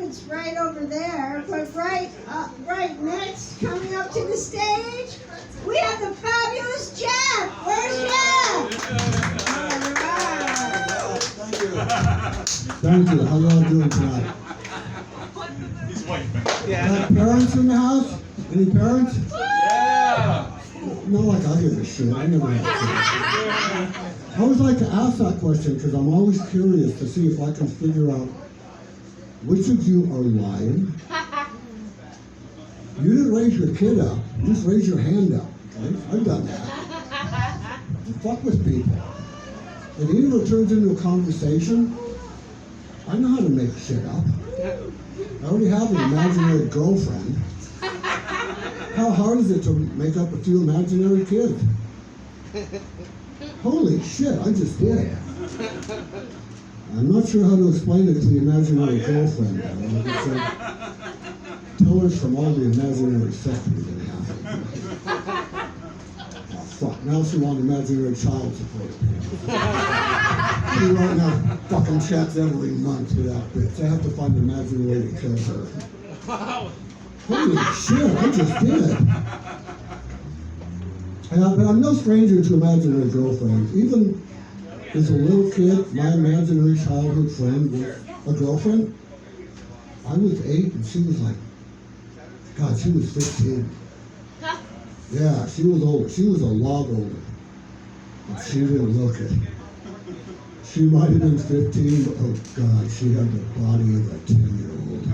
it's right over there, but right next, coming up to the stage, we have the fabulous Jeff. Where's Jeff? All right. Thank you. Thank you. How are y'all doing tonight? He's white. Parents in the house? Any parents? Yeah. No, like I give a shit. I never have kids. I always like to ask that question because I'm always curious to see if I can figure out which of you are lying. You didn't raise your kid up. You just raise your hand up. Okay? I've done that. You fuck with people. And even if it turns into a conversation, I know how to make shit up. I already have an imaginary girlfriend. How hard is it to make up a few imaginary kids? Holy shit, I just did. I'm not sure how to explain it to the imaginary girlfriend. Tell her from all the imaginary sex we've been having. Oh fuck, now she wants imaginary child support. She writing out fucking checks every month for that bitch. I have to find an imaginary way to kill her. Holy shit, I just did. But I'm no stranger to imaginary girlfriends. Even as a little kid, my imaginary childhood friend was a girlfriend. I was 8 and she was like, God, she was 15. Yeah, she was older. She was a lot older. But she didn't look it. She might have been 15, but oh God, she had the body of a 10-year-old.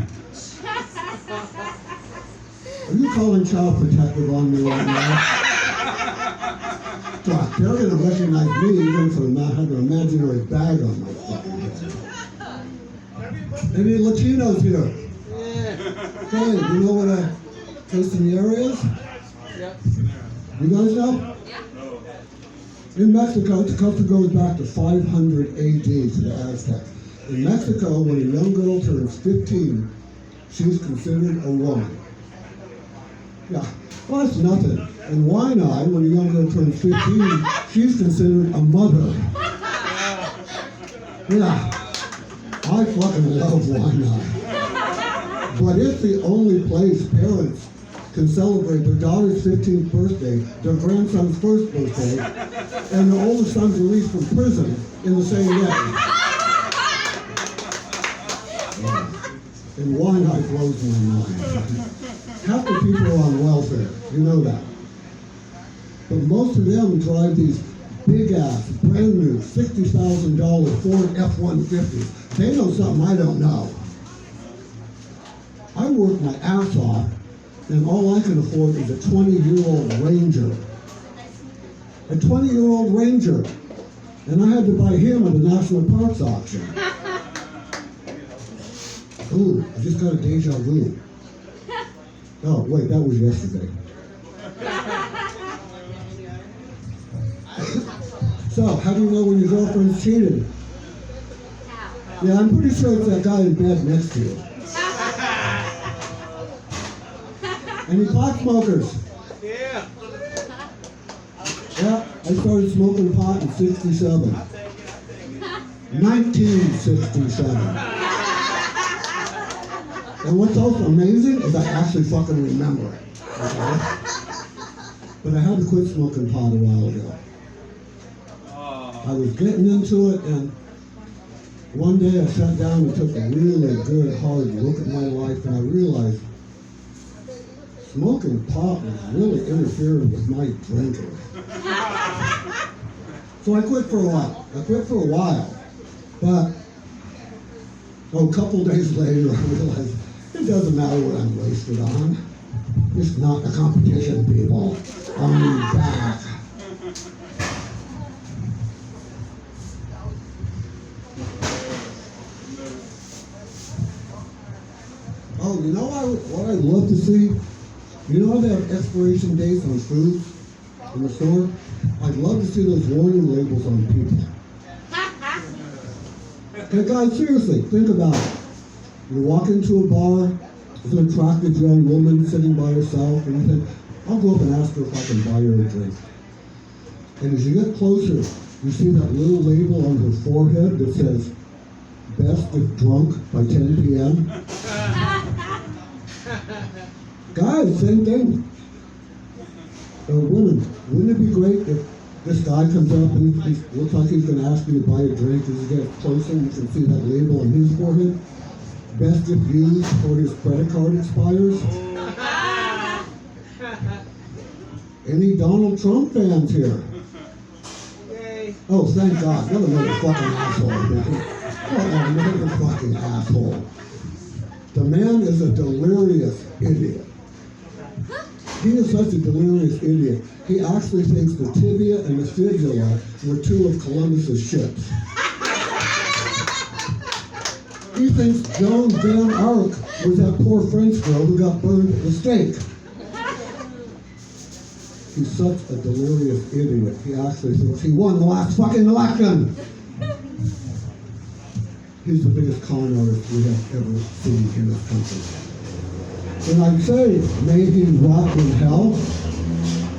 Are you calling Child Protective on me right now? God, they're going to recognize me even for not having an imaginary bag on my fucking head. Any Latinos here? Hey, you know what a quinceañera is? Yep. You guys know? In Mexico, the culture goes back to 500 AD to the Aztecs. In Mexico, when a young girl turns 15, she's considered a woman. Yeah, well, that's nothing. In Waianae, when a young girl turns 15, she's considered a mother. Yeah, I fucking love Waianae. But it's the only place parents can celebrate their daughter's 15th birthday, their grandson's first birthday, and their oldest son's released from prison in the same day. And Waianae blows my mind. Half the people are on welfare, you know that. But most of them drive these big-ass, brand-new, $60,000 Ford F-150s. They know something I don't know. I work my ass off, and all I can afford is a 20-year-old Ranger. A 20-year-old Ranger. And I had to buy him at the National Parks auction. Ooh, I just got a deja vu. Oh, wait, that was yesterday. So, how do you know when your girlfriend's cheated? Yeah, I'm pretty sure it's that guy in bed next to you. Any pot smokers? Yeah. Yeah, I started smoking pot in 67. 1967. And what's also amazing is I actually fucking remember it. Okay? But I had to quit smoking pot a while ago. I was getting into it, and one day I sat down and took a really good, hard look at my life, and I realized smoking pot was really interfering with my drinking. So I quit for a while. But a couple days later, I realized it doesn't matter what I'm wasted on. It's not a competition, people. I'm back. Oh, you know what I'd love to see? You know how they have expiration dates on foods in the store? I'd love to see those warning labels on people. Okay, guys, seriously, think about it. You walk into a bar, there's an attractive young woman sitting by herself, and you think, I'll go up and ask her if I can buy her a drink. And as you get closer, you see that little label on her forehead that says, best if drunk by 10 p.m. Guys, same thing. Women, wouldn't it be great if this guy comes up and he looks like he's going to ask you to buy a drink? As you get closer, you can see that label on his forehead. Best if used before his credit card expires. Any Donald Trump fans here? Yay. Oh, thank God. What another fucking asshole. What another fucking asshole. The man is a delirious idiot. He is such a delirious idiot. He actually thinks the tibia and the fibula were two of Columbus's ships. He thinks Joan Van Ark was that poor French girl who got burned at the stake. He's such a delirious idiot. He actually thinks he won the last fucking election. He's the biggest con artist we have ever seen in this country. And I'd say, may he rot in hell,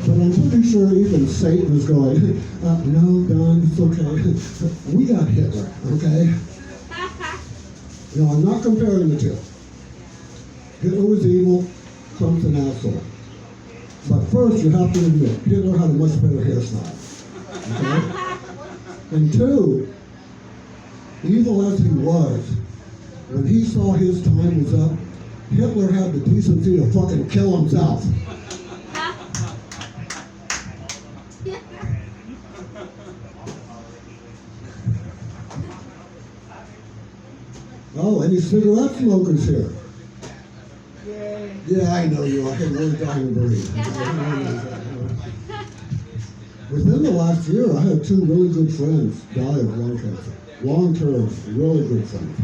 but I'm pretty sure even Satan is going, no, Don, it's okay. We got Hitler, okay? No, I'm not comparing the two. Hitler was evil, Trump's an asshole. But first, you have to admit, Hitler had a much better hairstyle. Okay? And two, evil as he was, when he saw his time was up, Hitler had the decency to fucking kill himself. Oh, any cigarette smokers here? Yay. Yeah, I know you are. Hey, we're dying to breathe. Within the last year, I had two really good friends die of lung cancer. Long-term, really good friends.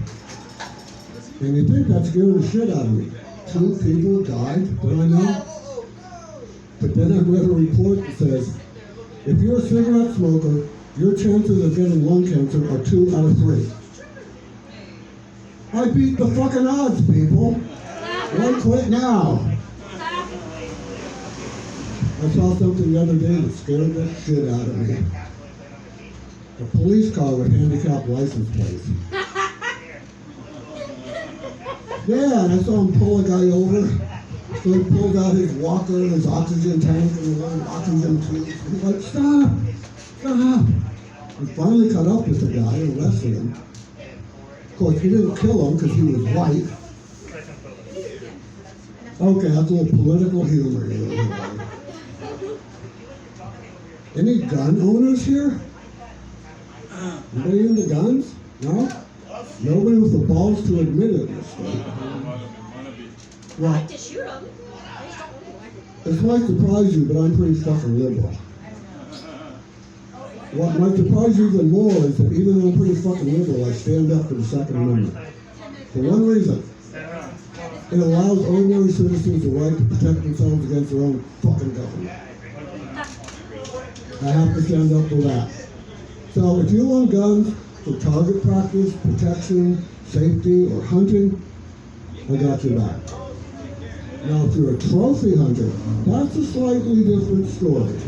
And you think that scared the shit out of me. Two people died that I know. But then I read a report that says, if you're a cigarette smoker, your chances of getting lung cancer are 2 out of 3. I beat the fucking odds, people. Why quit now? I saw something the other day that scared the shit out of me. A police car with handicapped license plates. Yeah, and I saw him pull a guy over. So he pulled out his walker, his oxygen tank, and the oxygen tube. He's like, stop! Stop! We finally caught up with the guy and arrested him. Of course, he didn't kill him because he was white. Okay, that's a little political humor here. Any gun owners here? Anybody into guns? No? Nobody with the balls to admit it in this state. Well, To shoot them. this might surprise you, but I'm pretty fucking liberal. What might surprise you even more is that even though I'm pretty fucking liberal, I stand up for the Second Amendment. For one reason. It allows ordinary citizens the right to protect themselves against their own fucking government. I have to stand up for that. So if you own guns for target practice, protection, safety, or hunting, I got your back. Now if you're a trophy hunter, that's a slightly different story.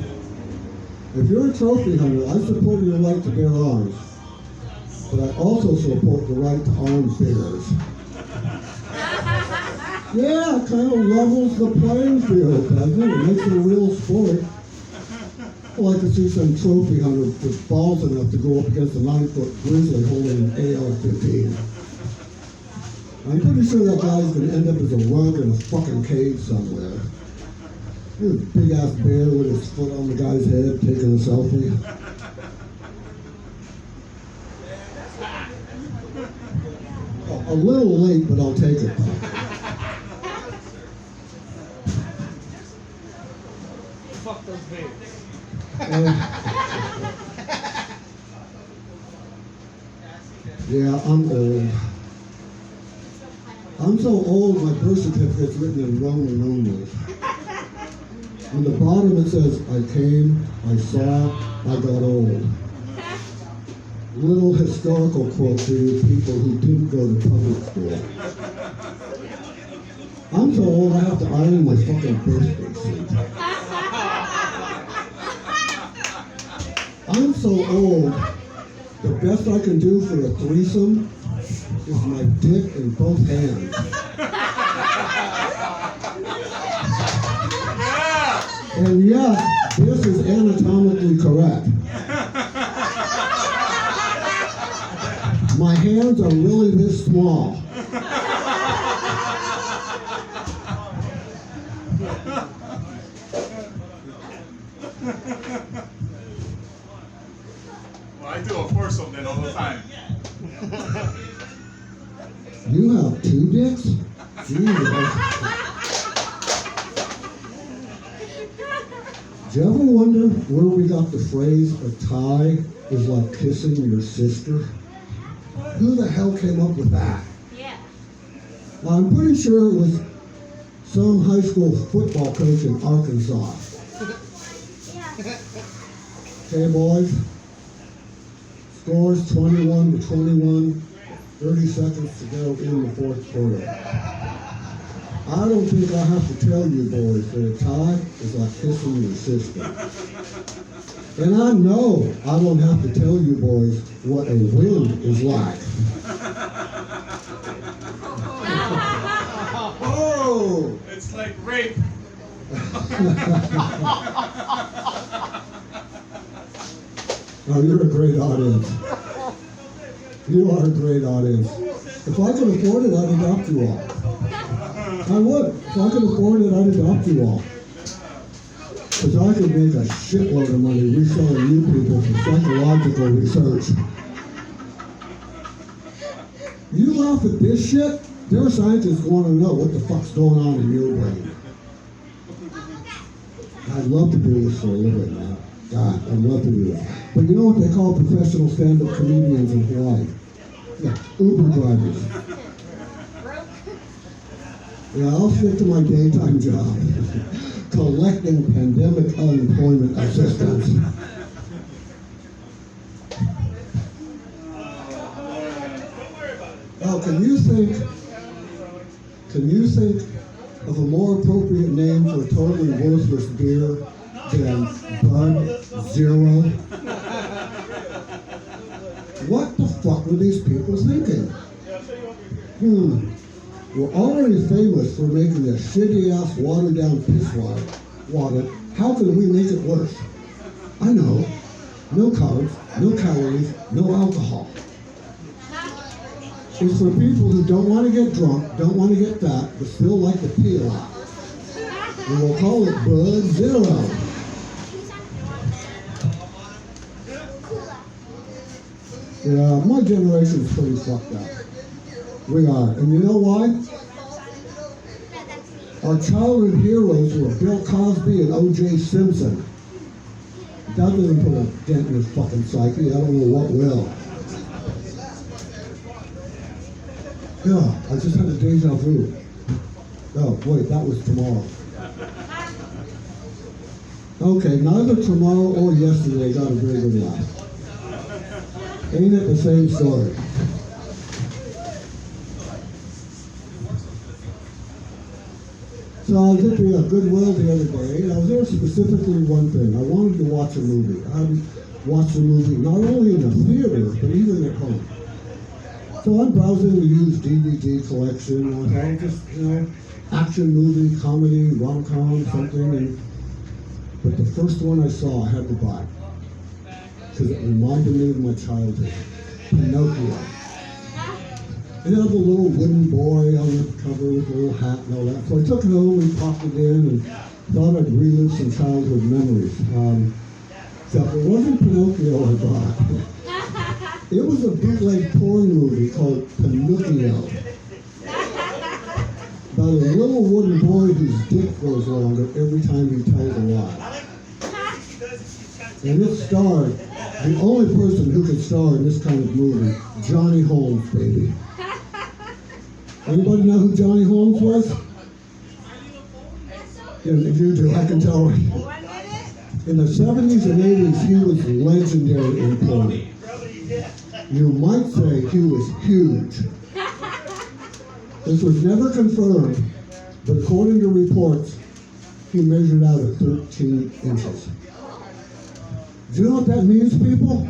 If you're a trophy hunter, I support your right to bear arms, but I also support the right to arms bearers. Yeah, it kind of levels the playing field, doesn't it? It makes it a real sport. I'd like to see some trophy hunter with balls enough to go up against a 9-foot grizzly holding an AR-15. I'm pretty sure that guy's going to end up as a rug in a fucking cave somewhere. There's a big-ass bear with his foot on the guy's head taking a selfie. Oh, a little late, but I'll take it. Fuck those bears. Yeah, I'm old. I'm so old, my birth certificate's written in Roman numerals. On the bottom it says, I came, I saw, I got old. Little historical quote for you people who didn't go to public school. I'm so old I have to iron my fucking birthday suit. I'm so old, the best I can do for a threesome is my dick in both hands. Yeah. And yes, this is anatomically correct. My hands are really this small. Well, I do a foursome then all the time. You have two dicks? Jesus. Do you ever wonder where we got the phrase, a tie is like kissing your sister? Who the hell came up with that? Yeah. Well, I'm pretty sure it was some high school football coach in Arkansas. Okay, boys. Scores 21-21, 30 seconds to go in the fourth quarter. I don't think I have to tell you boys that a tie is like kissing your sister. And I know I don't have to tell you boys what a win is like. Oh! It's like rape. Oh, you're a great audience. You are a great audience. If I could afford it, I'd adopt you all. I would. If I could afford it, I'd adopt you all. Because I could make a shitload of money reselling you people for psychological research. You laugh at this shit, there are scientists who want to know what the fuck's going on in your brain. I'd love to do this for a living, man. God, I'd love to do that. But you know what they call professional stand-up comedians in Hawaii? Yeah, Uber drivers. Yeah, I'll stick to my daytime job. Collecting pandemic unemployment assistance. Oh, can you think of a more appropriate name for a totally worthless beer than Bud Zero? What the fuck were these people thinking? We're already famous for making a shitty-ass, watered-down piss water. How can we make it worse? I know. No carbs, no calories, no alcohol. It's for people who don't want to get drunk, don't want to get fat, but still like to pee a lot. And we'll call it Bud Zero. Yeah, my generation's pretty fucked up. We are. And you know why? Our childhood heroes were Bill Cosby and O.J. Simpson. That doesn't put a dent in his fucking psyche. I don't know what will. Yeah, I just had a deja vu. Oh, wait, that was tomorrow. Okay, neither tomorrow or yesterday got a very good laugh. Ain't it the same story? So I was at the Goodwill the other day, and I was there specifically one thing. I wanted to watch a movie. I watched a movie not only in the theater, but even at home. So I'm browsing the used DVD collection. I thought just, action movie, comedy, rom-com, something. But the first one I saw, I had to buy. Because it reminded me of my childhood. Pinocchio. It had a little wooden boy on the cover with a little hat and all that. So I took it home and popped it in and thought I'd relive some childhood memories. Except it wasn't Pinocchio I bought. It was a bootleg porn movie called Pinocchio. About a little wooden boy whose dick goes longer every time he tells a lie. And it starred the only person who could star in this kind of movie, Johnny Holmes, baby. Anybody know who Johnny Holmes was? Yeah, you do, I can tell. In the 70s and 80s, he was legendary in porn. You might say he was huge. This was never confirmed, but according to reports, he measured out at 13 inches. Do you know what that means, people?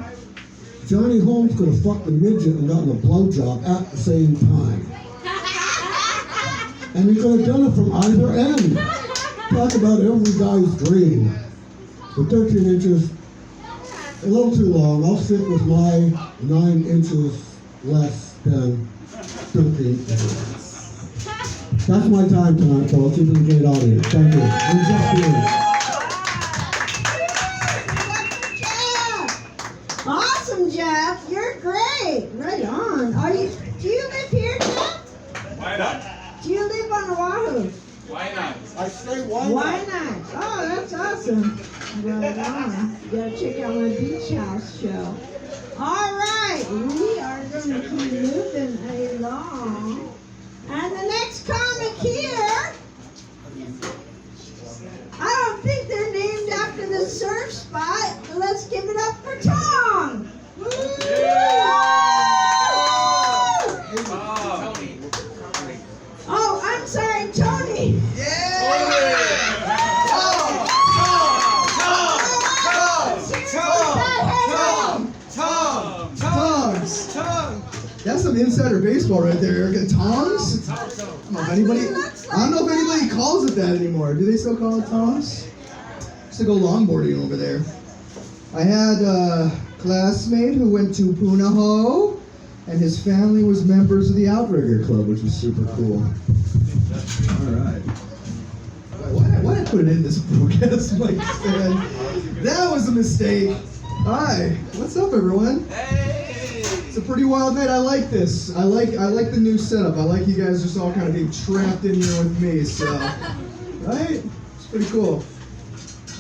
Johnny Holmes could have fucked a midget and gotten a blowjob at the same time. And he could have done it from either end. Talk about every guy's dream. But 13 inches, a little too long. I'll stick with my 9 inches less than 13 inches. That's my time tonight, folks. Even the gate audience. Thank you. I'm Jeff Tony. Awesome, Jeff. You're great. Right on. Do you live here, Jeff? Why not? Do you live on Oahu? Why not? I say Why not? Oh, that's awesome. Right on. You gotta check out my beach house show. All right, we are going to keep moving along. And the next comic here, I don't think they're named after the surf spot, but let's give it up for Tom. Woo! Oh, I'm sorry, Tony. That's some insider baseball right there, Erika. Tongs? I don't know if anybody calls it that anymore. Do they still call it tongs? Used to go longboarding over there. I had a classmate who went to Punahou, and his family was members of the Outrigger Club, which was super cool. All right. Why did I put it in this broadcast mic stand? That was a mistake. Hi, what's up, everyone? It's a pretty wild night. I like this. I like the new setup. I like you guys just all kind of being trapped in here with me. So, right? It's pretty cool.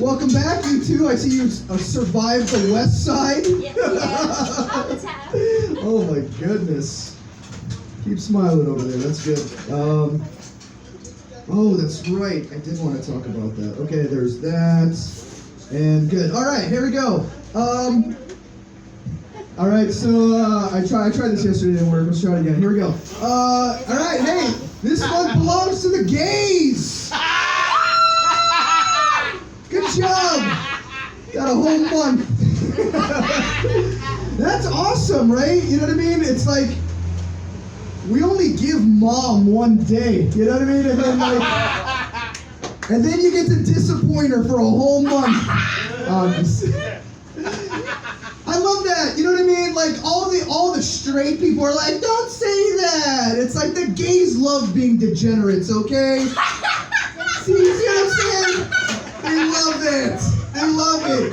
Welcome back, you two. I see you survived the West Side. Oh my goodness. Keep smiling over there. That's good. Oh, that's right. I did want to talk about that. Okay, there's that. And good. All right, here we go. All right, so I tried this yesterday, didn't work. Let's try it again. Here we go. All right, hey, this one belongs to the gays. Good job. Got a whole month. That's awesome, right? You know what I mean? It's like we only give mom one day. You know what I mean? And then you get to disappoint her for a whole month. I love that. You know what I mean? Like all the straight people are like, don't say that. It's like the gays love being degenerates, okay? See what I'm saying? They love it. They love it.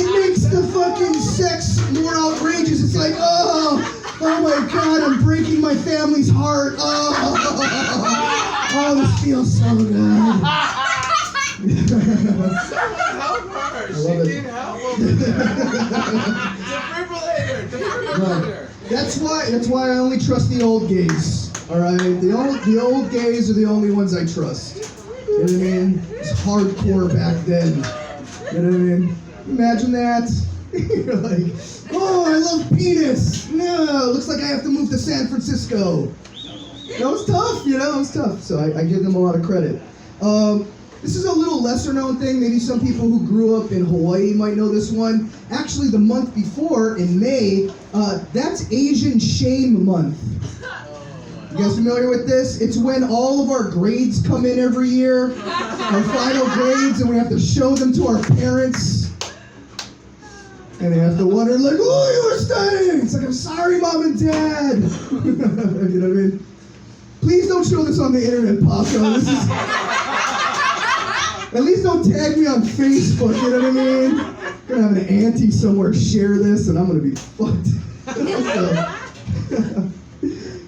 It makes the fucking sex more outrageous. It's like, oh my God, I'm breaking my family's heart. Oh, this feels so good. Help her. She need help over there. Defibrillator. That's why I only trust the old gays. All right, the old gays are the only ones I trust. You know what I mean? It's hardcore back then. You know what I mean? Imagine that. You're like, oh, I love penis. No, looks like I have to move to San Francisco. That was tough, you know, it was tough. So I give them a lot of credit. This is a little lesser known thing. Maybe some people who grew up in Hawaii might know this one. Actually, the month before, in May, that's Asian Shame Month. You guys familiar with this? It's when all of our grades come in every year, our final grades, and we have to show them to our parents. And they have to wonder, like, oh, you were studying. It's like, I'm sorry, Mom and Dad. You know what I mean? Please don't show this on the internet, Paco. This is... At least don't tag me on Facebook, you know what I mean? I'm gonna have an auntie somewhere share this, and I'm gonna be fucked.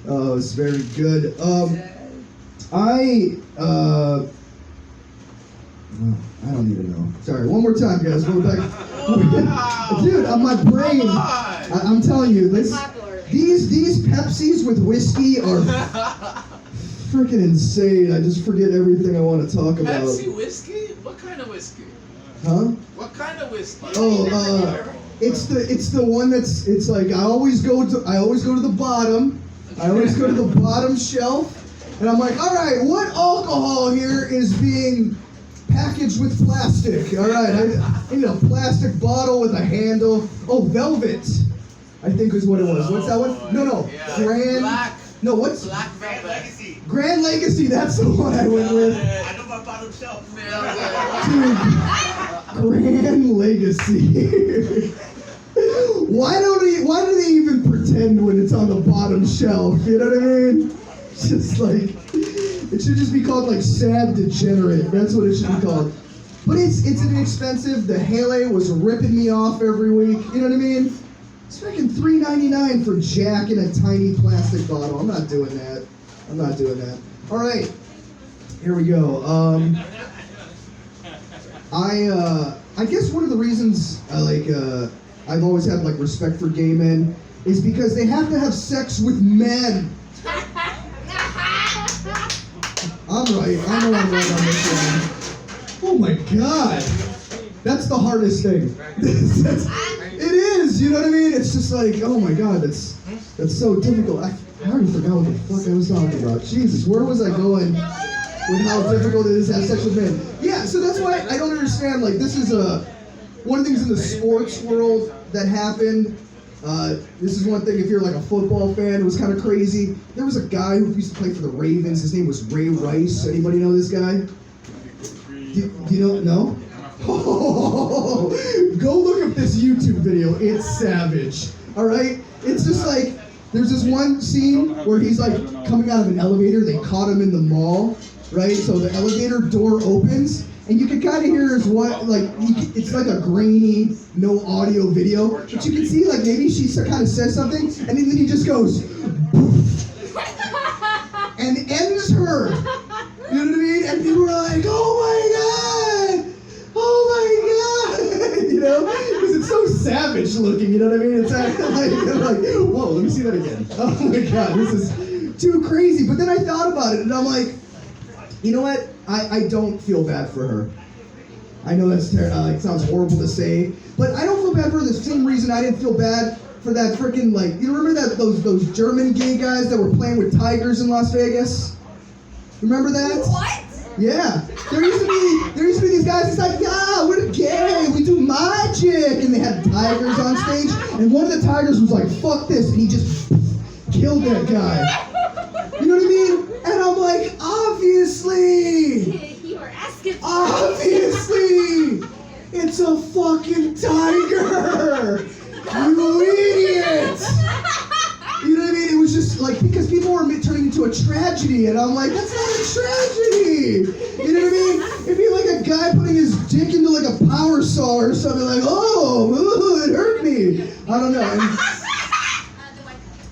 Oh, it's very good. I don't even know. Sorry, one more time, guys. We're back. Dude, on my brain, I'm telling you, these Pepsis with whiskey are freaking insane. I just forget everything I want to talk about. Pepsi whiskey? What kind of whiskey? Huh? What kind of whiskey? Oh, it's the one that's, it's like I always go to the bottom. I always go to the bottom shelf, and I'm like, all right, what alcohol here is being packaged with plastic? All right, I need a plastic bottle with a handle. Oh, Velvet. I think is what it was. What's that one? No. Yeah. Grand. Black. No, what's Black Velvet. Grand Legacy? That's the one I went with. I know my bottom shelf. Dude, Grand Legacy. Why do they even pretend when it's on the bottom shelf? You know what I mean? It's just like, it should just be called like Sad Degenerate. That's what it should be called. But it's inexpensive. The Hele was ripping me off every week. You know what I mean? It's freaking $3.99 for Jack in a tiny plastic bottle. I'm not doing that. All right, here we go. I guess one of the reasons I've always had like respect for gay men is because they have to have sex with men. I'm right. I know I'm right on this one. Oh my God, that's the hardest thing. It is. You know what I mean? It's just like, oh my God, that's so difficult. I already forgot what the fuck I was talking about. Jesus, where was I going with how difficult it is to have sex with men? Yeah, so that's why I don't understand. Like, this is one of the things in the sports world that happened. This is one thing, if you're like a football fan, it was kind of crazy. There was a guy who used to play for the Ravens. His name was Ray Rice. Anybody know this guy? Do you know? Oh, go look up this YouTube video. It's savage. All right? It's just like, there's this one scene where he's like coming out of an elevator. They caught him in the mall, right? So the elevator door opens, and you can kind of hear his what, like, it's like a grainy, no audio video, but you can see like maybe she kind of says something, and then he just goes, and ends her. You know what I mean? And people are like, oh my God! You know, because it's so savage looking, you know what I mean? It's like, whoa, let me see that again. Oh my God, this is too crazy. But then I thought about it, and I'm like, you know what? I don't feel bad for her. I know that's it sounds horrible to say, but I don't feel bad for her the same reason I didn't feel bad for that freaking, like, you remember that those German gay guys that were playing with tigers in Las Vegas? Remember that? What? Yeah, there used to be these guys. It's like, yeah, we're gay. We do magic, and they had tigers on stage. And one of the tigers was like, "Fuck this," and he just killed that guy. You know what I mean? And I'm like, obviously, You were asking. obviously, it's a fucking tiger. You idiot. You know what I mean? It was just like, because people were turning into a tragedy, and I'm like, that's not a tragedy. You know what I mean? It'd be like a guy putting his dick into like a power saw or something, like, oh, ooh, it hurt me. I don't know. And,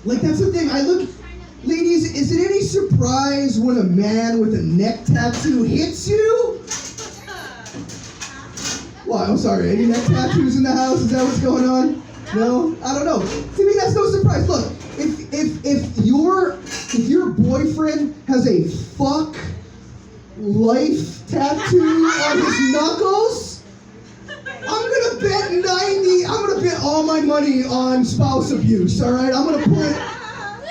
like, that's the thing. Ladies, is it any surprise when a man with a neck tattoo hits you? What? I'm sorry. Any neck tattoos in the house? Is that what's going on? No? I don't know. To me, that's no surprise. Look, if your boyfriend has a fuck life tattoo on his knuckles, I'm gonna bet all my money on spouse abuse, all right? I'm gonna put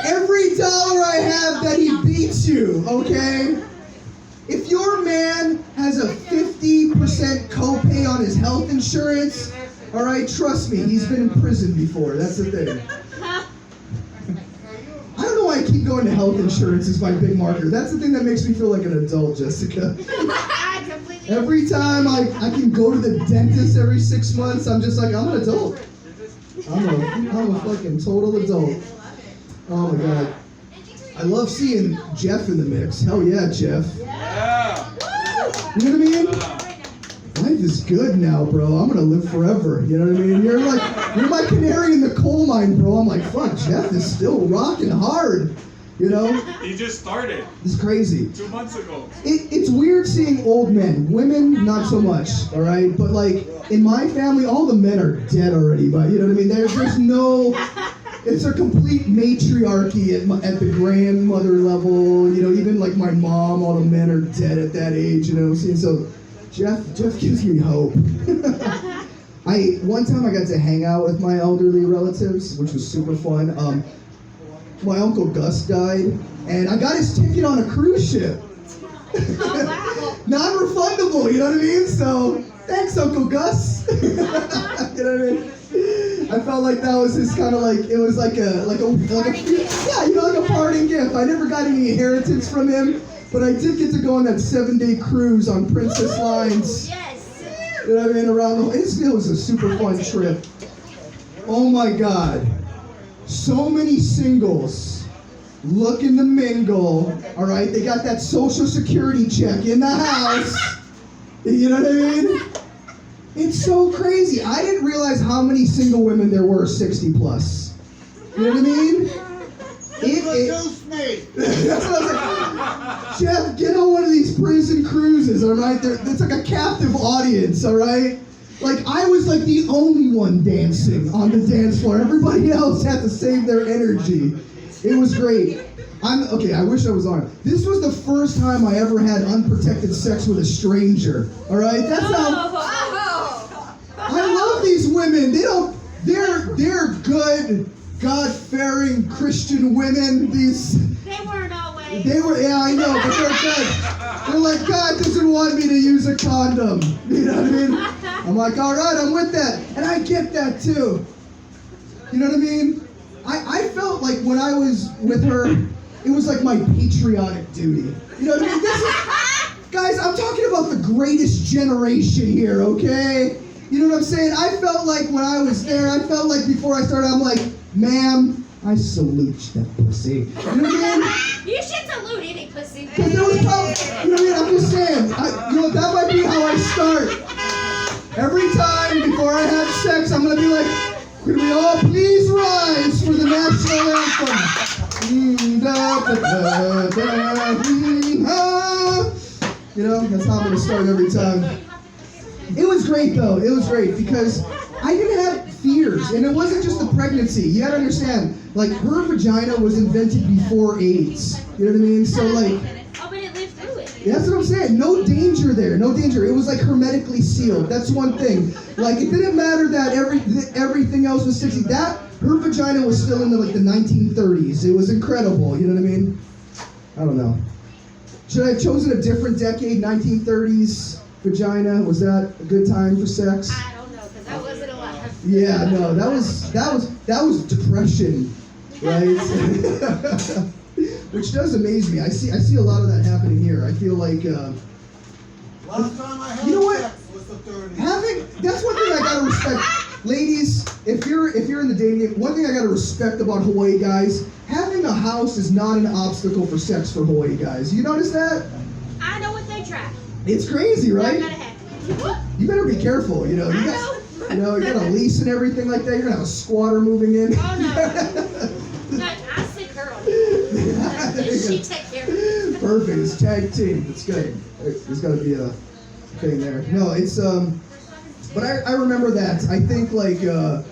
every dollar I have that he beats you, okay? If your man has a 50% copay on his health insurance, all right, trust me, he's been in prison before. That's the thing. I don't know why I keep going to health insurance as my big marker. That's the thing that makes me feel like an adult, Jessica. Every time I can go to the dentist every 6 months, I'm just like, I'm an adult. I'm a fucking total adult. Oh my God. I love seeing Jeff in the mix. Hell yeah, Jeff. Yeah. You know what I mean? Life is good now, bro. I'm gonna live forever. You know what I mean? You're my canary in the coal mine, bro. I'm like, fuck, Jeff is still rocking hard. You know? He just started It's crazy. 2 months ago. It's weird seeing old men. Women, not so much, all right? But like, in my family, all the men are dead already, but you know what I mean? There's no, it's a complete matriarchy at the grandmother level. You know, even like my mom, all the men are dead at that age, you know? So Jeff gives me hope. One time I got to hang out with my elderly relatives, which was super fun. My Uncle Gus died, and I got his ticket on a cruise ship. Oh, wow. Non-refundable, you know what I mean? So, thanks, Uncle Gus. You know what I mean? I felt like that was his kind of like, it was like a yeah, you know, like a parting gift. I never got any inheritance from him, but I did get to go on that 7-day cruise on Princess Lines. Yes. You know what I mean? Around the, it was a super fun trip. Oh my God. So many singles looking to mingle, all right? They got that social security check in the house. You know what I mean? It's so crazy. I didn't realize how many single women there were 60 plus. You know what I mean? That's what I was like. Jeff, get on one of these prison cruises, all right? It's like a captive audience, all right? Like, I was like the only one dancing on the dance floor. Everybody else had to save their energy. It was great. Okay, I wish I was on it. This was the first time I ever had unprotected sex with a stranger. All right? That's how I love these women. They're good, God-fearing Christian women. They weren't always. Yeah, I know, but they're good. They're like, God doesn't want me to use a condom. You know what I mean? I'm like, all right, I'm with that. And I get that too. You know what I mean? I felt like when I was with her, it was like my patriotic duty. You know what I mean? Guys, I'm talking about the greatest generation here, okay? You know what I'm saying? I felt like when I was there, I felt like before I started, I'm like, ma'am, I salute that pussy. You know what I mean? You should salute any pussy. Because there was probably, you know what I mean? I'm just saying, that might be how I start. Every time before I have sex, I'm going to be like, could we all please rise for the national anthem? You know, that's how I'm going to start every time. It was great, though. It was great because I didn't have fears. And it wasn't just the pregnancy. You got to understand, like, her vagina was invented before AIDS. You know what I mean? So, like... Oh, but it lived through it. That's what I'm saying. No danger there. No danger. It was like hermetically sealed. That's one thing. Like, it didn't matter that everything else was 60. Her vagina was still in the 1930s. It was incredible. You know what I mean? I don't know. Should I have chosen a different decade? 1930s vagina. Was that a good time for sex? I don't know, because I wasn't alive. Yeah, no. That was depression, right? Which does amaze me. I see a lot of that happening here. I feel like Last time I had you know what? sex was the 30s. That's one thing I gotta respect. Ladies, if you're in the dating game, one thing I gotta respect about Hawaii guys, having a house is not an obstacle for sex for Hawaii guys. You notice that? I know what they try. It's crazy, right? Not gonna happen. You better be careful, you know. You got a lease and everything like that. You're gonna have a squatter moving in. Oh no. No, I sit her on it. She take care of it. Perfect. It's tag team. It's good. There's got to be a thing there. No, it's but I remember that. I think like a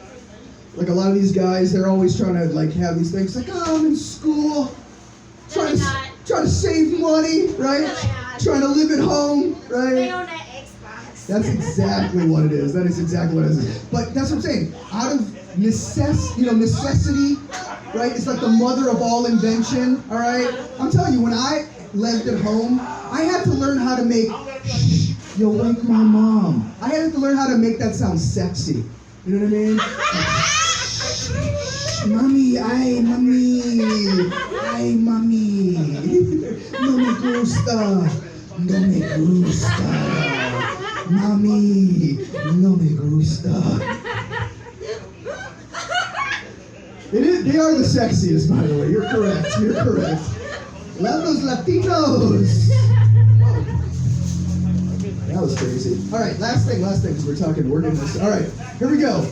lot of these guys, they're always trying to like have these things like, oh, I'm in school, trying to save money, right? Trying to live at home, right? They own that Xbox. That's exactly what it is. That is exactly what it is. But that's what I'm saying. Out of necessity, right? It's like the mother of all invention, all right? I'm telling you, when I lived at home, I had to learn how to make, shh, you'll wake my mom. I had to learn how to make that sound sexy. You know what I mean? Mami, ay, mami. No me gusta. No me gusta. Mami, no me gusta. They are the sexiest, by the way. You're correct. Love those Latinos. That was crazy. All right, last thing, because we're doing this. All right, here we go.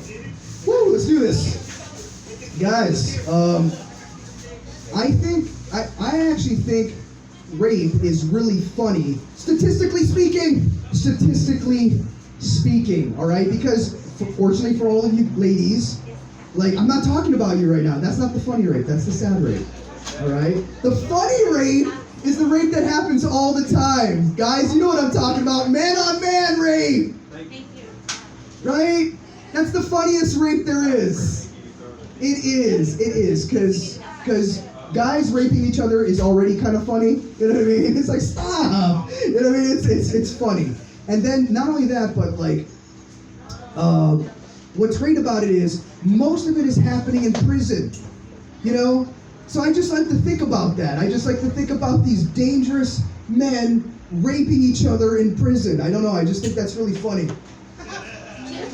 Woo, let's do this. Guys, I actually think rape is really funny, statistically speaking, all right? Because fortunately for all of you ladies, like, I'm not talking about you right now. That's not the funny rape. That's the sad rape. All right? The funny rape is the rape that happens all the time. Guys, you know what I'm talking about. Man-on-man rape. Thank you. Right? That's the funniest rape there is. It is. Because guys raping each other is already kind of funny. You know what I mean? It's like, stop. You know what I mean? It's funny. And then, not only that, but like, what's great about it is most of it is happening in prison, you know? So I just like to think about that. I just like to think about these dangerous men raping each other in prison. I don't know, I just think that's really funny.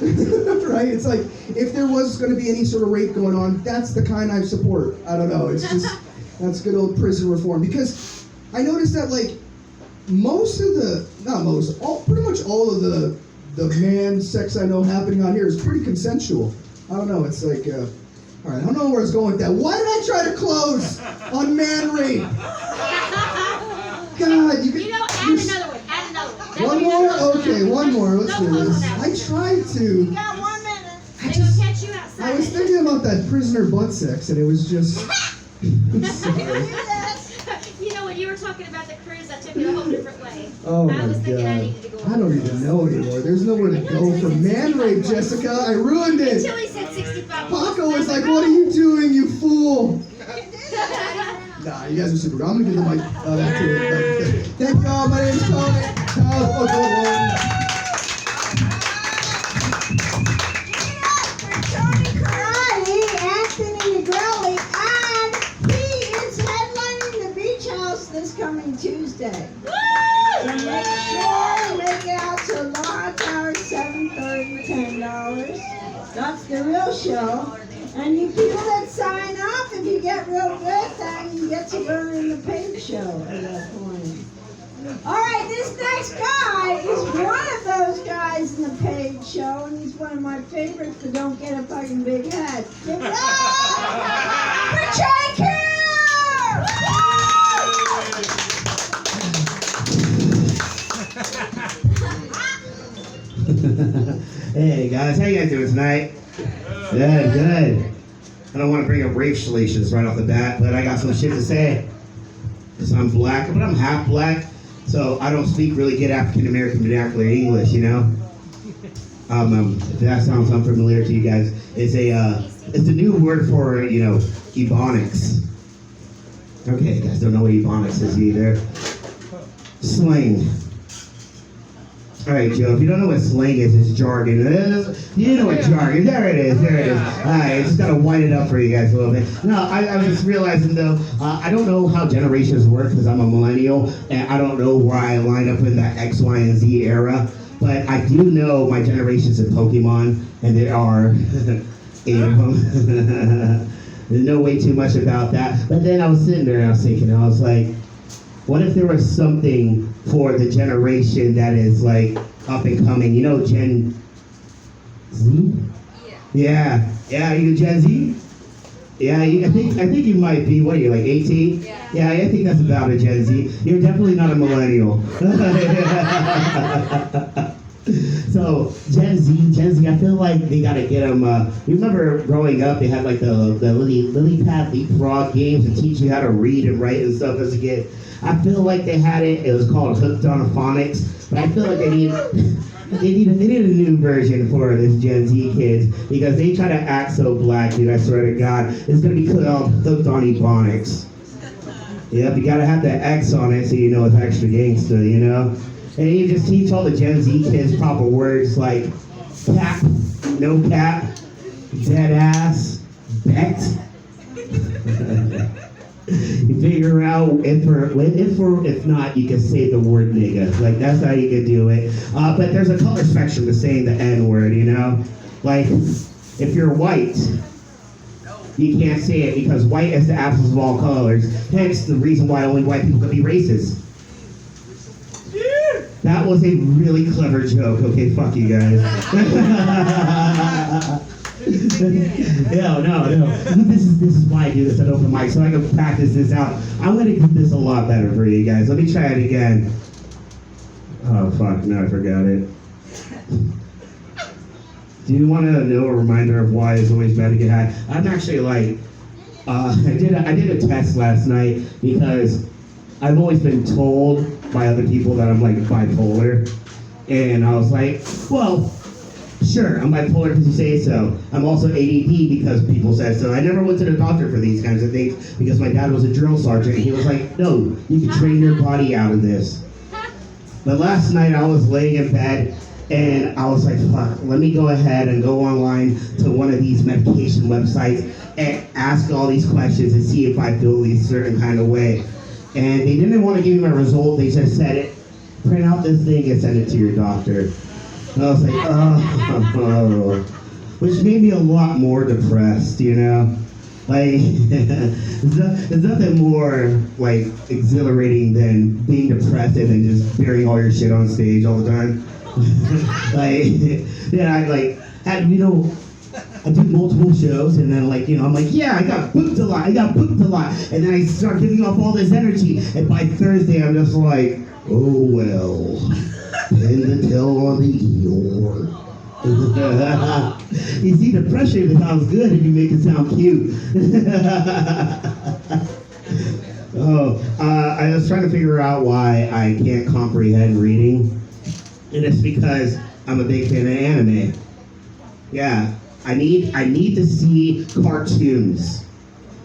Right? It's like, if there was going to be any sort of rape going on, that's the kind I support. I don't know, it's just, that's good old prison reform. Because I noticed that, like, pretty much all of the man sex I know happening on here is pretty consensual. I don't know, it's like, all right, I don't know where I was going with that. Why did I try to close on man rape? God, You know, add another one. Add another one. one more? Okay, one more. Let's do this. I tried to. You got 1 minute. They're gonna catch you outside. I was thinking about that prisoner butt sex, and it was just. Sorry. You know, when you were talking about the cruise, I took it a whole different way. Oh I my was thinking I God. needed to go. I don't even know anymore. There's nowhere to go for man rape, Jessica. I ruined it. Until he said 65. Paco was like, "What are you doing, you fool?" Nah, you guys are super good. I'm gonna give the mic back to you. Thank y'all. My name's Tony. Tony Tre, Anthony Negrelli, and he is headlining the Beach House this coming Tuesday. So make sure you make it out to Aloha Tower, $7:30, $10. That's the real show. And you people that sign up, if you get real good, then you get to learn in the paid show at that point. All right, this next guy is one of those guys in the paid show, and he's one of my favorites that don't get a fucking big head. Give it up for Jake here! Hey guys, how you guys doing tonight? Good, good. I don't want to bring up race relations right off the bat, but I got some shit to say. Because I'm black, but I'm half black, so I don't speak really good African American vernacular English, you know? If that sounds unfamiliar to you guys, it's a new word for, you know, ebonics. Okay, you guys don't know what ebonics is either. Slang. All right, Joe, if you don't know what slang is, it's jargon. You know what jargon, there it is. All right, just gotta wind it up for you guys a little bit. No, I was just realizing though, I don't know how generations work because I'm a millennial, and I don't know where I line up in that X, Y, and Z era, but I do know my generation's in Pokemon, and there are 8 of them. There's no way too much about that, but then I was sitting there and I was thinking, I was like, what if there was something for the generation that is like up and coming? You know, Gen Z? Yeah. Yeah, are you Gen Z? Yeah, I think you might be. What are you, like 18? Yeah, I think that's about a Gen Z. You're definitely not a millennial. So Gen Z, I feel like they gotta get them. You remember growing up, they had like the lily pad leapfrog games to teach you how to read and write and stuff as a kid. I feel like they had it. It was called Hooked on Phonics, but I feel like they need a new version for this Gen Z kids because they try to act so black, dude. I swear to God, it's gonna be called Hooked on Ebonics. Yep, you gotta have that X on it so you know it's extra gangsta, you know. And you just teach all the Gen Z kids proper words like cap, no cap, dead ass, bet. You figure out if not, you can say the word nigga. Like that's how you can do it. But there's a color spectrum to saying the N word, you know? Like if you're white, you can't say it because white is the absence of all colors. Hence the reason why only white people can be racist. That was a really clever joke. Okay, fuck you guys. No. This is why I do this at open mic, so I can practice this out. I'm gonna get this a lot better for you guys. Let me try it again. Oh fuck, no, I forgot it. Do you want to know a reminder of why it's always bad to get high? I'm actually like, I did a test last night because I've always been told by other people that I'm like bipolar, and I was like, well, sure, I'm bipolar because you say so. I'm also ADD because people said so. I never went to the doctor for these kinds of things because my dad was a drill sergeant, and he was like, no, you can train your body out of this. But last night I was laying in bed, And I was like, fuck, let me go ahead and go online to one of these medication websites and ask all these questions and see if I feel a certain kind of way. And they didn't want to give me my result, they just said it, print out this thing and send it to your doctor. And I was like, oh. Which made me a lot more depressed, you know? Like, there's nothing more, like, exhilarating than being depressed and then just burying all your shit on stage all the time. Like, yeah, I do multiple shows, and then, like, you know, I'm like, yeah, I got booked a lot, and then I start giving off all this energy, and by Thursday, I'm just like, oh, well, pin the tail on the Eeyore. You see, the pressure sounds good if you make it sound cute. I was trying to figure out why I can't comprehend reading, and it's because I'm a big fan of anime. Yeah, I need to see cartoons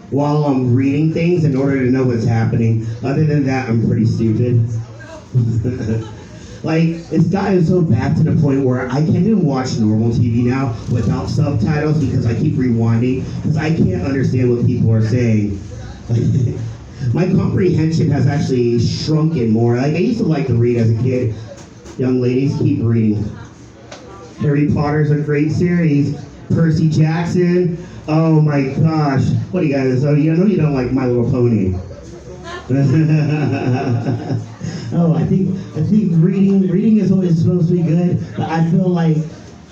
while I'm reading things in order to know what's happening. Other than that, I'm pretty stupid. Like, it's gotten so bad to the point where I can't even watch normal TV now without subtitles because I keep rewinding because I can't understand what people are saying. My comprehension has actually shrunken more. Like, I used to like to read as a kid. Young ladies, keep reading. Harry Potter's a great series. Percy Jackson. Oh my gosh. What do you guys? Oh, you know you don't like My Little Pony. Oh, I think reading is always supposed to be good, but I feel like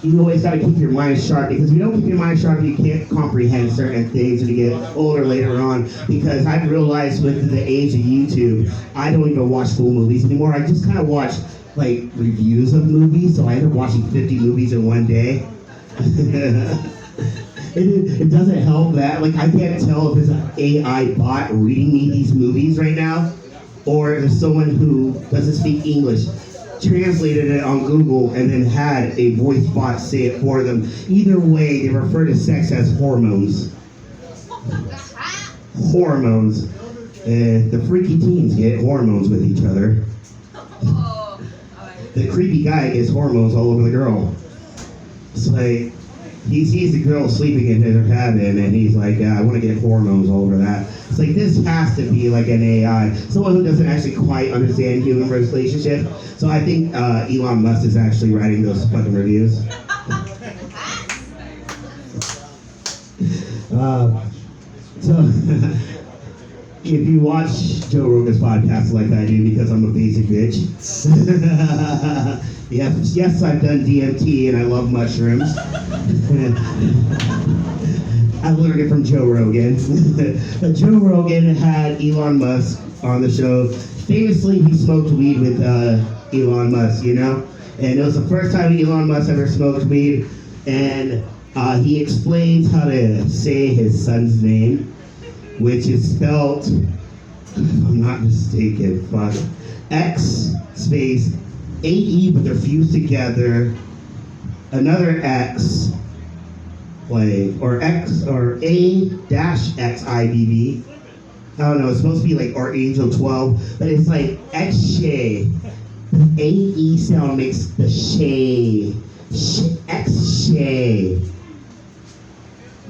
you always got to keep your mind sharp, because if you don't keep your mind sharp, you can't comprehend certain things when you get older later on. Because I've realized with the age of YouTube, I don't even watch full movies anymore. I just kind of watch like reviews of movies, so I end up watching 50 movies in one day. It doesn't help that, like, I can't tell if it's an AI bot reading me these movies right now, or if someone who doesn't speak English translated it on Google and then had a voice bot say it for them. Either way, they refer to sex as hormones. Hormones. The freaky teens get hormones with each other. The creepy guy gets hormones all over the girl. It's like, he sees the girl sleeping in her cabin, and he's like, I want to get hormones all over that. It's like, this has to be like an AI. Someone who doesn't actually quite understand human relationship. So I think Elon Musk is actually writing those fucking reviews. So, if you watch Joe Rogan's podcast like I do, because I'm a basic bitch. Yes, I've done DMT and I love mushrooms. I learned it from Joe Rogan. But Joe Rogan had Elon Musk on the show. Famously, he smoked weed with Elon Musk, you know? And it was the first time Elon Musk ever smoked weed. And he explains how to say his son's name, which is spelled, if I'm not mistaken, fuck, X space AE, but they're fused together, another X, like, or X, or A-XIBB. I don't know, it's supposed to be like Archangel 12, but it's like X-Shay. The AE sound makes the Shay. X-Shay.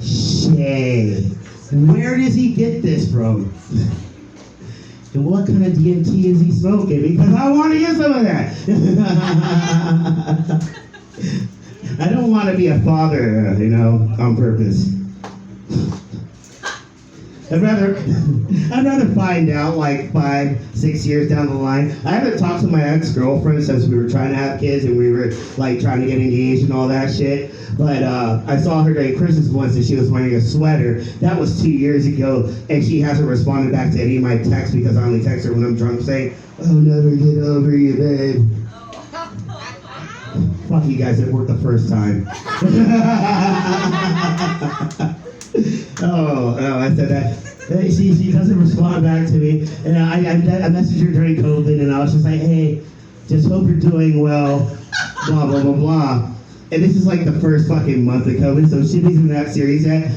Shay. Where does he get this from? And what kind of DMT is he smoking? Because I want to get some of that. I don't want to be a father, you know, on purpose. I'd rather find out like 5-6 years down the line. I haven't talked to my ex-girlfriend since we were trying to have kids and we were like trying to get engaged and all that shit. But I saw her during Christmas once and she was wearing a sweater. That was 2 years ago, and she hasn't responded back to any of my texts because I only text her when I'm drunk saying, "I'll never get over you, babe." Fuck you guys, it worked the first time. Oh, I said that. She doesn't respond back to me. And I messaged her during COVID, and I was just like, hey, just hope you're doing well, blah, blah, blah, blah. And this is like the first fucking month of COVID, so shit isn't that serious yet.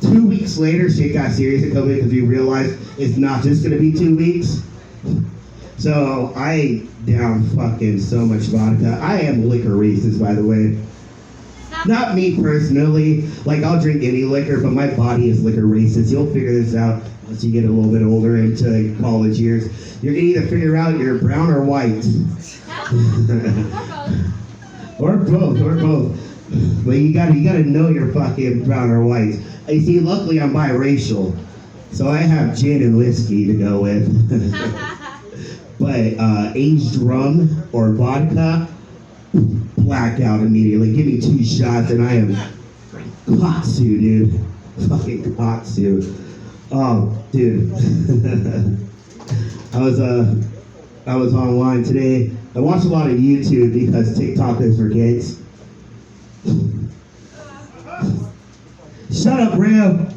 2 weeks later, shit got serious at COVID because we realized it's not just going to be 2 weeks. So I down fucking so much vodka. I am liquor racist, by the way. Not me personally. Like, I'll drink any liquor, but my body is liquor racist. You'll figure this out once you get a little bit older into college years. You're gonna either figure out you're brown or white. Or both. But you gotta know you're fucking brown or white. You see, luckily I'm biracial, so I have gin and whiskey to go with. But aged rum or vodka, blackout immediately. Give me 2 shots and I am Katsu, dude. Fucking Katsu. Oh, dude. I was online today. I watched a lot of YouTube because TikTok is for kids. Shut up, Ram.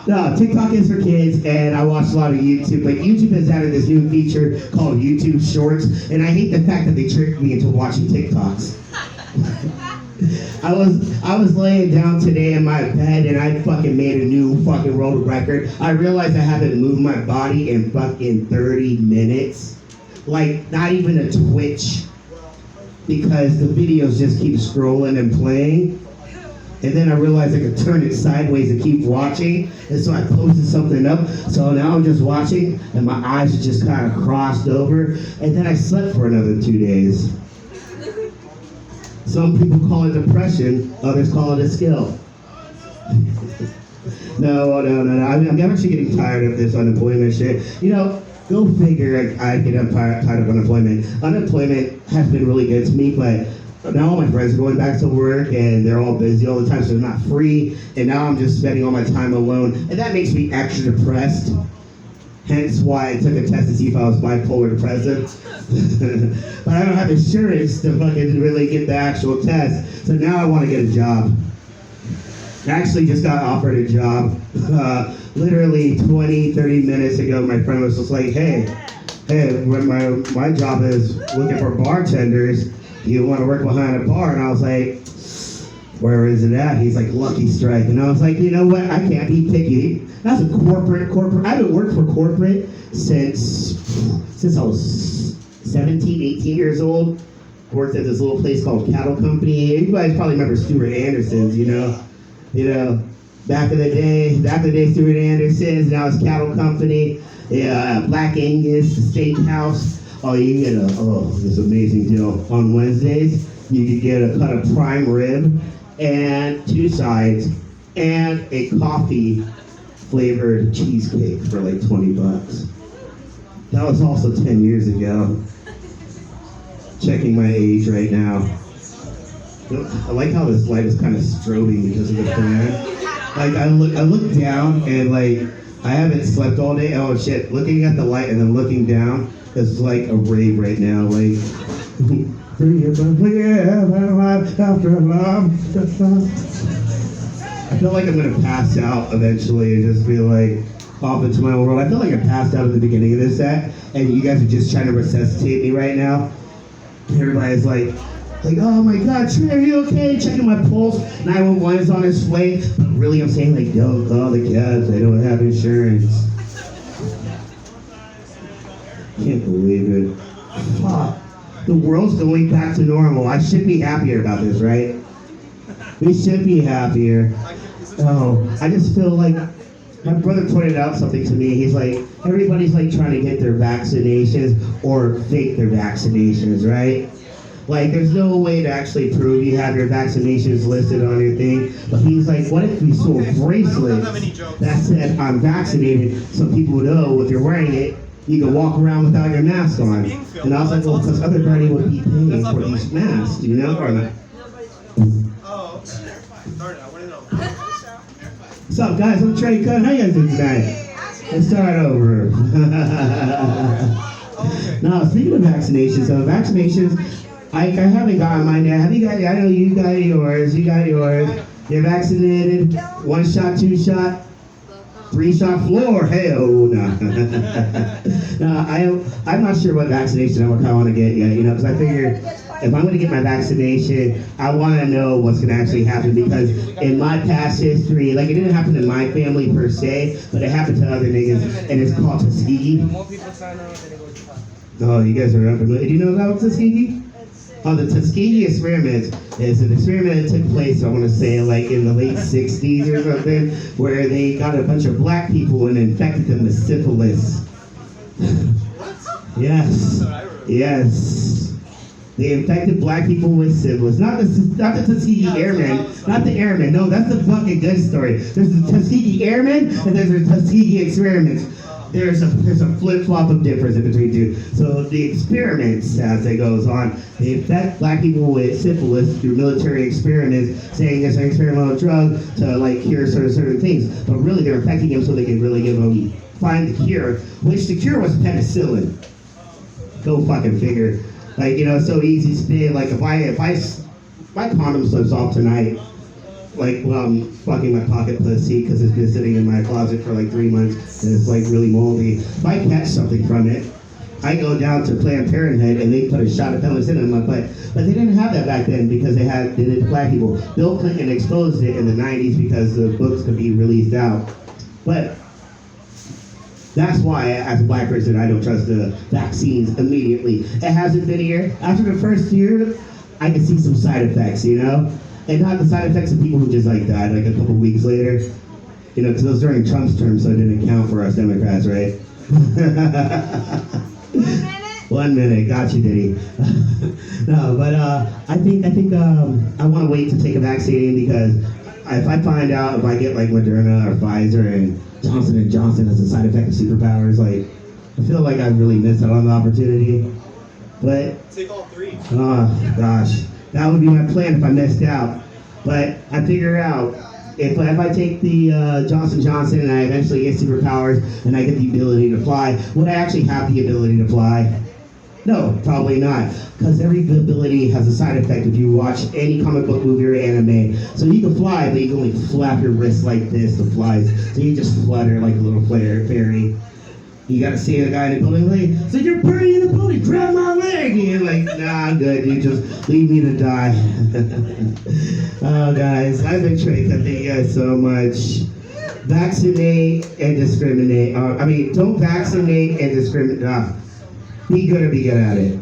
No, TikTok is for kids, and I watch a lot of YouTube, but YouTube has added this new feature called YouTube Shorts, and I hate the fact that they tricked me into watching TikToks. I was laying down today in my bed, and I fucking made a new fucking world record. I realized I haven't moved my body in fucking 30 minutes. Like, not even a twitch, because the videos just keep scrolling and playing. And then I realized I could turn it sideways and keep watching. And so I posted something up. So now I'm just watching and my eyes are just kind of crossed over. And then I slept for another 2 days. Some people call it depression, others call it a skill. No. I'm actually getting tired of this unemployment shit. You know, go figure I get tired of unemployment. Unemployment has been really good to me, but now all my friends are going back to work and they're all busy all the time, so they're not free. And now I'm just spending all my time alone, and that makes me extra depressed. Hence why I took a test to see if I was bipolar depressive. But I don't have insurance to fucking really get the actual test. So now I want to get a job. I actually just got offered a job. Literally 20, 30 minutes ago, my friend was just like, hey, my job is looking for bartenders. You want to work behind a bar? And I was like, where is it at? He's like, Lucky Strike. And I was like, you know what? I can't be picky. That's a corporate. I haven't worked for corporate since I was 17, 18 years old. Worked at this little place called Cattle Company. You guys probably remember Stuart Anderson's, you know, back in the day, Stuart Anderson's. Now it's Cattle Company. Yeah, Black Angus, Steakhouse. Oh, you can get this amazing deal. On Wednesdays, you can get a cut of prime rib and 2 sides and a coffee flavored cheesecake for like $20. That was also 10 years ago. Checking my age right now. I like how this light is kind of strobing because of the fan. Like I look down and like I haven't slept all day. Oh shit! Looking at the light and then looking down. It's like a rave right now, like I feel like I'm gonna pass out eventually and just be like off into my own world. I feel like I passed out at the beginning of this set, and you guys are just trying to resuscitate me right now. Everybody's like, oh my God, Trey, are you okay? Checking my pulse. 911 is on its way. But really, I'm saying like, don't call the cabs. They don't have insurance. Can't believe it. Fuck. The world's going back to normal. I should be happier about this, right? We should be happier. Oh, I just feel like my brother pointed out something to me. He's like, everybody's like trying to get their vaccinations or fake their vaccinations, right? Like, there's no way to actually prove you have your vaccinations listed on your thing. But he's like, what if we sold bracelets that said, I'm vaccinated, so people would know if you're wearing it, you can walk around without your mask on. And I was like, well, because everybody would be paying for these masks, you know? Or not. Oh, darn it, I want to know. What's up, guys? I'm Trey Cut. How you guys doing tonight? Let's start over. No, speaking of vaccinations, I haven't gotten mine yet. Have you guys? I know you got yours. You're vaccinated. 1 shot, 2 shot, 3 shot floor. Hey, oh no. No, I'm not sure what vaccination I want to get yet. You know, because I figure if I'm going to get my vaccination, I want to know what's going to actually happen, because in my past history, like, it didn't happen in my family per se, but it happened to other niggas, and it's called Tuskegee. More people sign up than it goes to. Oh, you guys are unfamiliar. Do you know about Tuskegee? Oh, the Tuskegee experiment is an experiment that took place, I want to say, like in the late 60s or something, where they got a bunch of black people and infected them with syphilis. Yes. Yes. They infected black people with syphilis. Not the Tuskegee Airmen. Not the Airmen. No, that's the fucking good story. There's the Tuskegee Airmen and there's the Tuskegee experiments. There's a flip-flop of difference in between two. So the experiments, as it goes on, they infect black people with syphilis through military experiments, saying it's an experimental drug to like cure certain things. But really, they're infecting them so they can really find the cure, which the cure was penicillin. Go fucking figure. Like, you know, it's so easy to say. Like, if my condom slips off tonight, like, well, I'm fucking my pocket pussy because it's been sitting in my closet for like 3 months and it's like really moldy. If I catch something from it, I go down to Planned Parenthood and they put a shot of penicillin in my butt. But they didn't have that back then because they did it to black people. Bill Clinton exposed it in the 90s because the books could be released out. But that's why, as a black person, I don't trust the vaccines immediately. It hasn't been a year. After the first year, I can see some side effects, you know? And not the side effects of people who just like died like a couple weeks later. You know, because it was during Trump's term, so it didn't count for us Democrats, right? 1 minute, got you, Diddy. No, but I think I want to wait to take a vaccine because if I find out if I get like Moderna or Pfizer and Johnson & Johnson has a side effect of superpowers, like, I feel like I've really missed out on the opportunity. But, Take all three. oh gosh, that would be my plan if I missed out. But I figure out if I take the Johnson & Johnson and I eventually get superpowers and I get the ability to fly, would I actually have the ability to fly? No, probably not. Because every ability has a side effect if you watch any comic book movie or anime. So you can fly, but you can only flap your wrist like this to fly. So you just flutter like a little fairy. You gotta see the guy in the building like, so you're burning in the building, grab my leg. And you're like, nah, I'm good, dude, just leave me to die. Oh, guys, I've been Tre. Thank you guys so much. Vaccinate and discriminate. Don't vaccinate and discriminate. Be good or be good at it.